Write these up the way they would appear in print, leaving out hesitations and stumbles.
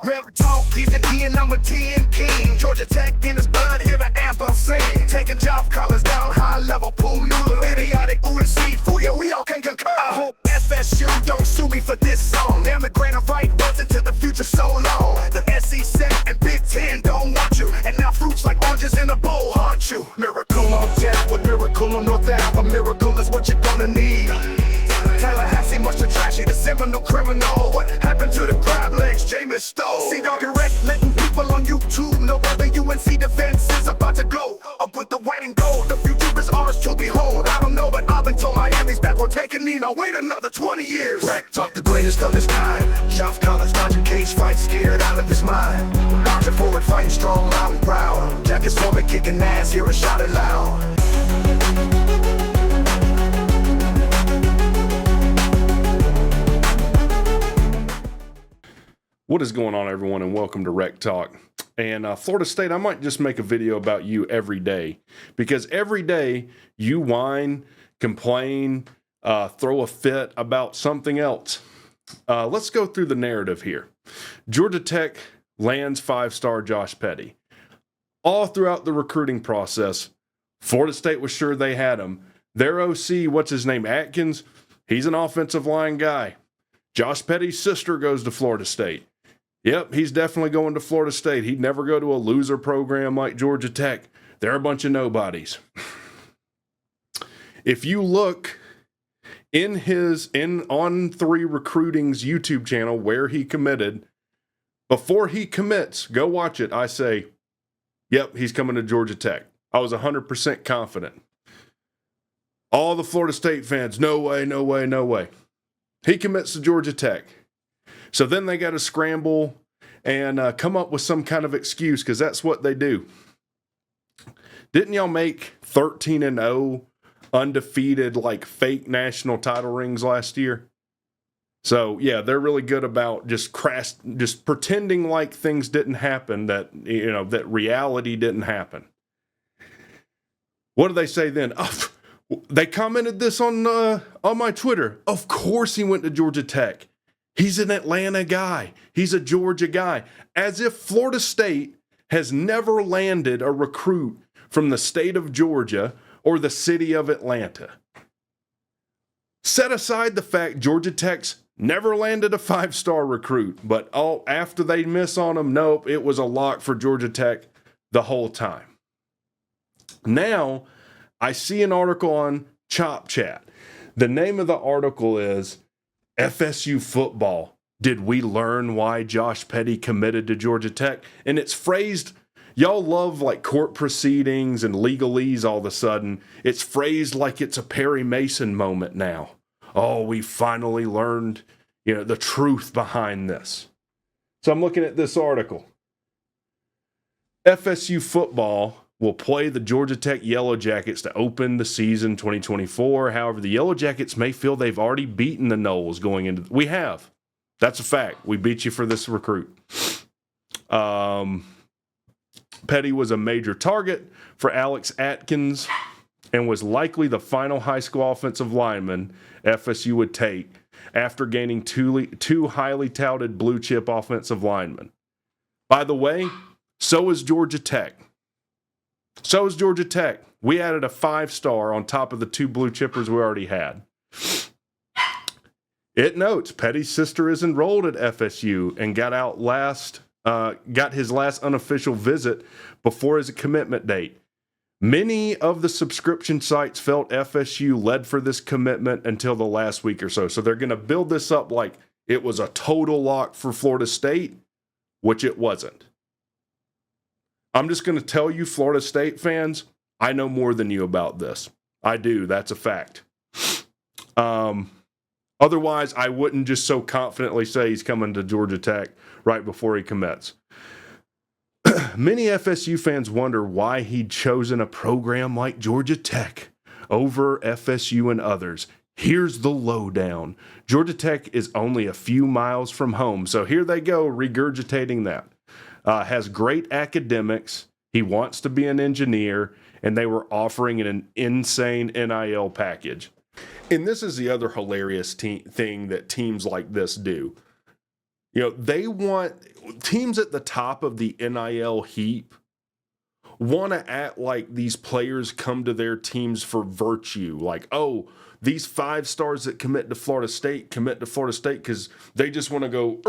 RevTalk, he's the D and number 10 king. Georgia Tech in his blood, hear the anthem sing. Taking job colors down, high level pool noodle. Idiotic, ooh, and seafood, yeah, we all can concur. I hope FSU don't sue me for this song. Damn, the grain of right buds into the future so long. The SEC and Big Ten don't want you. And now fruits like oranges in a bowl haunt you. Miracle on tap with miracle on North Ave. A miracle is what you're gonna need. Tallahassee must have trashy, the Seminole criminal. What happened to the crab legs Jameis stole? See dog direct, letting people on YouTube know where the UNC defense is about to go. Up with the white and gold, the future is ours to behold. I don't know, but I've been told Miami's back, we're taking me. Now wait another 20 years. ReckTalk, the greatest of his time. Josh Collins, dodging cage fight, scared out of his mind. Marching forward, fighting strong, loud and proud. Jack is forming, kicking ass, hear it shouted loud. What is going on, everyone, and welcome to ReckTalk. And Florida State, I might just make a video about you every day, because every day you whine, complain, throw a fit about something else. Let's go through the narrative here. Georgia Tech lands 5-star Josh Petty. All throughout the recruiting process, Florida State was sure they had him. Their OC, what's his name, Atkins, he's an offensive line guy. Josh Petty's sister goes to Florida State. Yep, he's definitely going to Florida State. He'd never go to a loser program like Georgia Tech. They're a bunch of nobodies. If you look on 3 Recruiting's YouTube channel where he committed, before he commits, go watch it. I say, yep, he's coming to Georgia Tech. I was 100% confident. All the Florida State fans, no way, no way, no way. He commits to Georgia Tech. So then they got to scramble and come up with some kind of excuse, because that's what they do. Didn't y'all make 13-0 undefeated, like fake national title rings last year? So yeah, they're really good about just pretending like things didn't happen, that that reality didn't happen. What do they say then? Oh, they commented this on my Twitter. Of course he went to Georgia Tech. He's an Atlanta guy. He's a Georgia guy. As if Florida State has never landed a recruit from the state of Georgia or the city of Atlanta. Set aside the fact Georgia Tech's never landed a 5-star recruit, but after they miss on him, nope, it was a lock for Georgia Tech the whole time. Now, I see an article on Chop Chat. The name of the article is FSU Football. Did we learn why Josh Petty committed to Georgia Tech? And it's phrased, y'all love like court proceedings and legalese all of a sudden. It's phrased like it's a Perry Mason moment now. Oh, we finally learned, the truth behind this. So I'm looking at this article. FSU Football will play the Georgia Tech Yellow Jackets to open the season 2024. However, the Yellow Jackets may feel they've already beaten the Noles going into... We have. That's a fact. We beat you for this recruit. Petty was a major target for Alex Atkins and was likely the final high school offensive lineman FSU would take after gaining two highly touted blue-chip offensive linemen. By the way, so is Georgia Tech. So is Georgia Tech. We added a 5-star on top of the 2 blue chippers we already had. It notes Petty's sister is enrolled at FSU and got his last unofficial visit before his commitment date. Many of the subscription sites felt FSU led for this commitment until the last week or so. So they're going to build this up like it was a total lock for Florida State, which it wasn't. I'm just going to tell you, Florida State fans, I know more than you about this. I do. That's a fact. Otherwise, I wouldn't just so confidently say he's coming to Georgia Tech right before he commits. Many FSU fans wonder why he'd chosen a program like Georgia Tech over FSU and others. Here's the lowdown. Georgia Tech is only a few miles from home. So here they go, regurgitating that. Has great academics. He wants to be an engineer, and they were offering an insane NIL package. And this is the other hilarious thing that teams like this do. They want teams at the top of the NIL heap want to act like these players come to their teams for virtue. Like, oh, these 5 stars that commit to Florida State because they just want to go,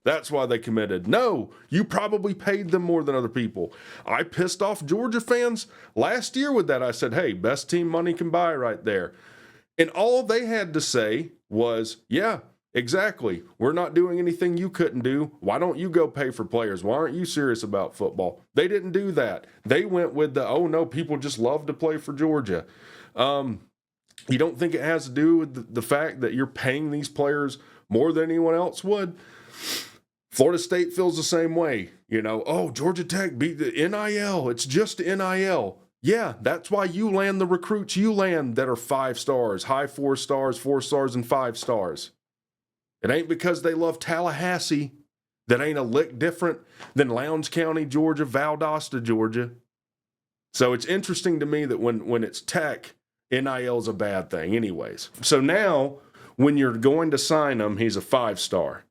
that's why they committed. No, you probably paid them more than other people. I pissed off Georgia fans last year with that. I said, hey, best team money can buy right there. And all they had to say was, yeah, exactly. We're not doing anything you couldn't do. Why don't you go pay for players? Why aren't you serious about football? They didn't do that. They went with the, oh no, people just love to play for Georgia. You don't think it has to do with the fact that you're paying these players more than anyone else would? Florida State feels the same way. Oh, Georgia Tech beat the NIL. It's just NIL. Yeah, that's why you land the recruits you land that are 5 stars, high 4 stars, 4 stars, and 5 stars. It ain't because they love Tallahassee. That ain't a lick different than Lowndes County, Georgia, Valdosta, Georgia. So it's interesting to me that when it's Tech, NIL is a bad thing anyways. So now, when you're going to sign him, he's a 5-star.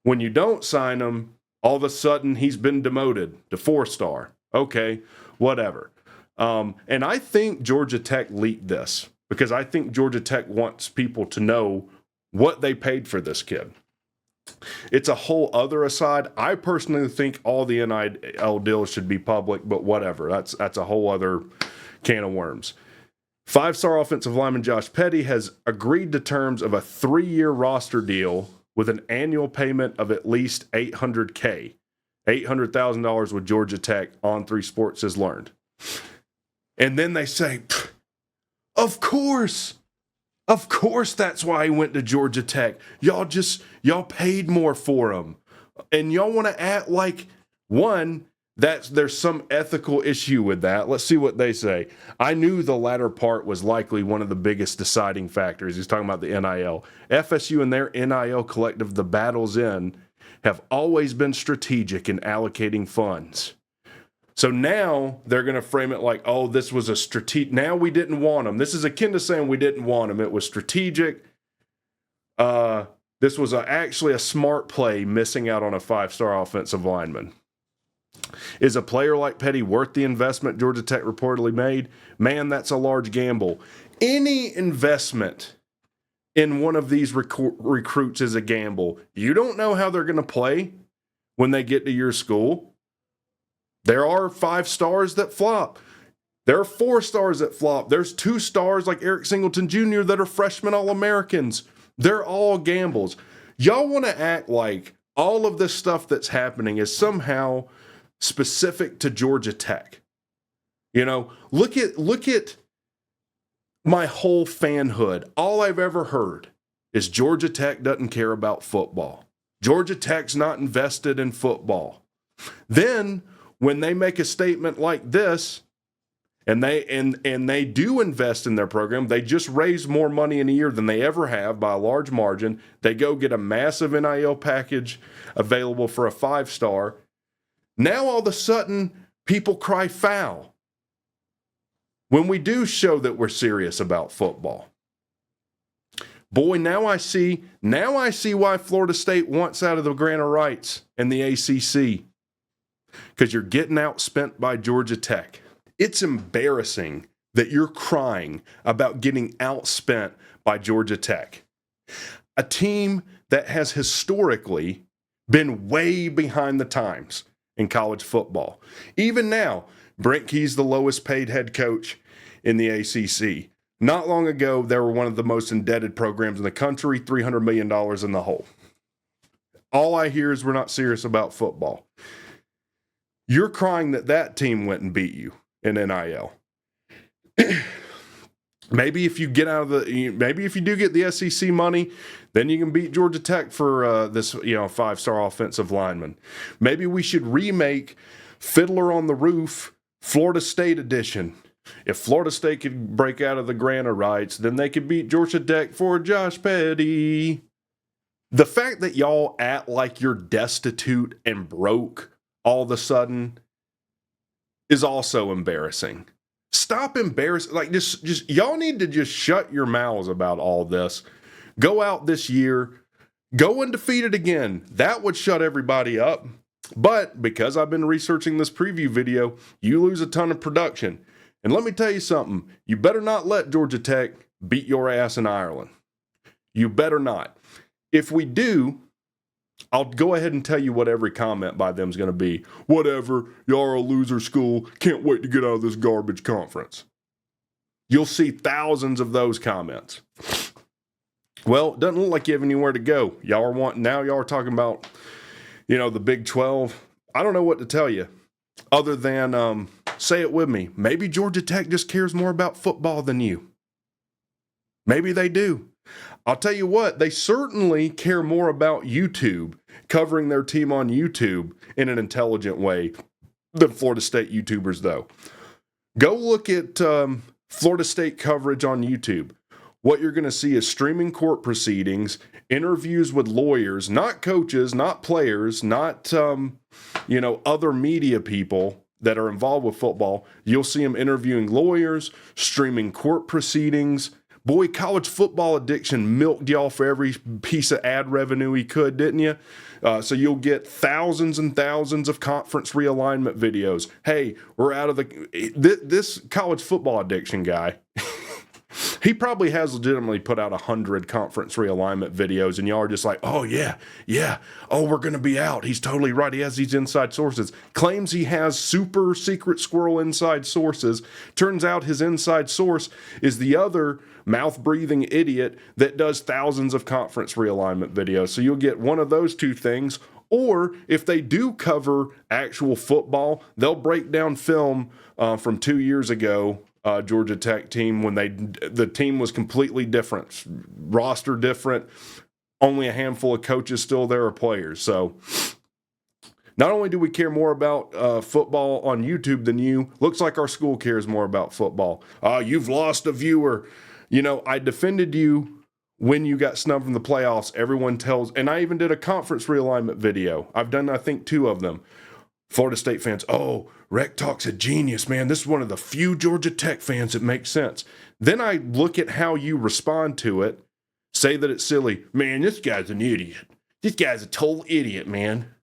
When you don't sign him, all of a sudden he's been demoted to 4-star. Okay, whatever. And I think Georgia Tech leaked this because I think Georgia Tech wants people to know what they paid for this kid. It's a whole other aside. I personally think all the NIL deals should be public, but whatever. That's a whole other can of worms. 5-star offensive lineman Josh Petty has agreed to terms of a 3-year roster deal with an annual payment of at least $800K. $800,000 with Georgia Tech, On3 Sports has learned. And then they say, of course that's why he went to Georgia Tech. Y'all paid more for him. And y'all want to act like, one, that there's some ethical issue with that. Let's see what they say. I knew the latter part was likely one of the biggest deciding factors. He's talking about the NIL. FSU and their NIL collective, the Battles In, have always been strategic in allocating funds. So now they're going to frame it like, oh, this was a strategic. Now we didn't want him. This is akin to saying we didn't want him. It was strategic. This was actually a smart play, missing out on a 5-star offensive lineman. Is a player like Petty worth the investment Georgia Tech reportedly made? Man, that's a large gamble. Any investment in one of these recruits is a gamble. You don't know how they're going to play when they get to your school. There are 5 stars that flop. There are 4 stars that flop. There's 2 stars like Eric Singleton Jr. that are freshman All-Americans. They're all gambles. Y'all want to act like all of this stuff that's happening is somehow specific to Georgia Tech. Look at my whole fanhood. All I've ever heard is Georgia Tech doesn't care about football. Georgia Tech's not invested in football. Then when they make a statement like this, and they do invest in their program, they just raise more money in a year than they ever have by a large margin. They go get a massive NIL package available for a 5-star. Now all of a sudden, people cry foul when we do show that we're serious about football. Boy, now I see why Florida State wants out of the grant of rights and the ACC. Because you're getting outspent by Georgia Tech. It's embarrassing that you're crying about getting outspent by Georgia Tech. A team that has historically been way behind the times in college football. Even now, Brent Key's the lowest paid head coach in the ACC. Not long ago, they were one of the most indebted programs in the country, $300 million in the hole. All I hear is we're not serious about football. You're crying that team went and beat you in NIL. Maybe if you do get the SEC money, then you can beat Georgia Tech for this 5-star offensive lineman. Maybe we should remake Fiddler on the Roof Florida State edition. If Florida State could break out of the grant of rights, then they could beat Georgia Tech for Josh Petty. The fact that y'all act like you're destitute and broke all of a sudden is also embarrassing. Stop embarrassing. Like, just y'all need to just shut your mouths about all this. Go out this year, Go undefeated again. That would shut everybody up. But because I've been researching this preview video, you lose a ton of production. And let me tell you something. You better not let Georgia Tech beat your ass in Ireland. You better not. If we do, I'll go ahead and tell you what every comment by them is going to be. Whatever, y'all are a loser school. Can't wait to get out of this garbage conference. You'll see thousands of those comments. Well, it doesn't look like you have anywhere to go. Y'all are talking about, the Big 12. I don't know what to tell you other than say it with me. Maybe Georgia Tech just cares more about football than you. Maybe they do. I'll tell you what, they certainly care more about YouTube, covering their team on YouTube in an intelligent way than Florida State YouTubers, though. Go look at Florida State coverage on YouTube. What you're going to see is streaming court proceedings, interviews with lawyers, not coaches, not players, not, other media people that are involved with football. You'll see them interviewing lawyers, streaming court proceedings. Boy, college football addiction milked y'all for every piece of ad revenue he could, didn't you? So you'll get thousands and thousands of conference realignment videos. Hey, we're out of this college football addiction guy. He probably has legitimately put out 100 conference realignment videos, and y'all are just like, oh, yeah. Oh, we're going to be out. He's totally right. He has these inside sources. Claims he has super secret squirrel inside sources. Turns out his inside source is the other mouth-breathing idiot that does thousands of conference realignment videos. So you'll get one of those two things. Or if they do cover actual football, they'll break down film from 2 years ago. Georgia Tech team when the team was completely different, roster different, only a handful of coaches still there or players. So not only do we care more about football on YouTube than you, looks like our school cares more about football. You've lost a viewer. I defended you when you got snubbed from the playoffs. Everyone tells, and I even did a conference realignment video. I've done, I think, 2 of them. Florida State fans, oh, RecTalk's a genius, man. This is one of the few Georgia Tech fans that makes sense. Then I look at how you respond to it, say that it's silly. Man, this guy's an idiot. This guy's a total idiot, man.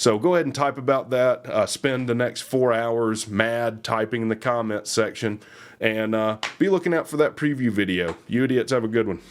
So go ahead and type about that. Spend the next 4 hours mad typing in the comments section. And be looking out for that preview video. You idiots have a good one.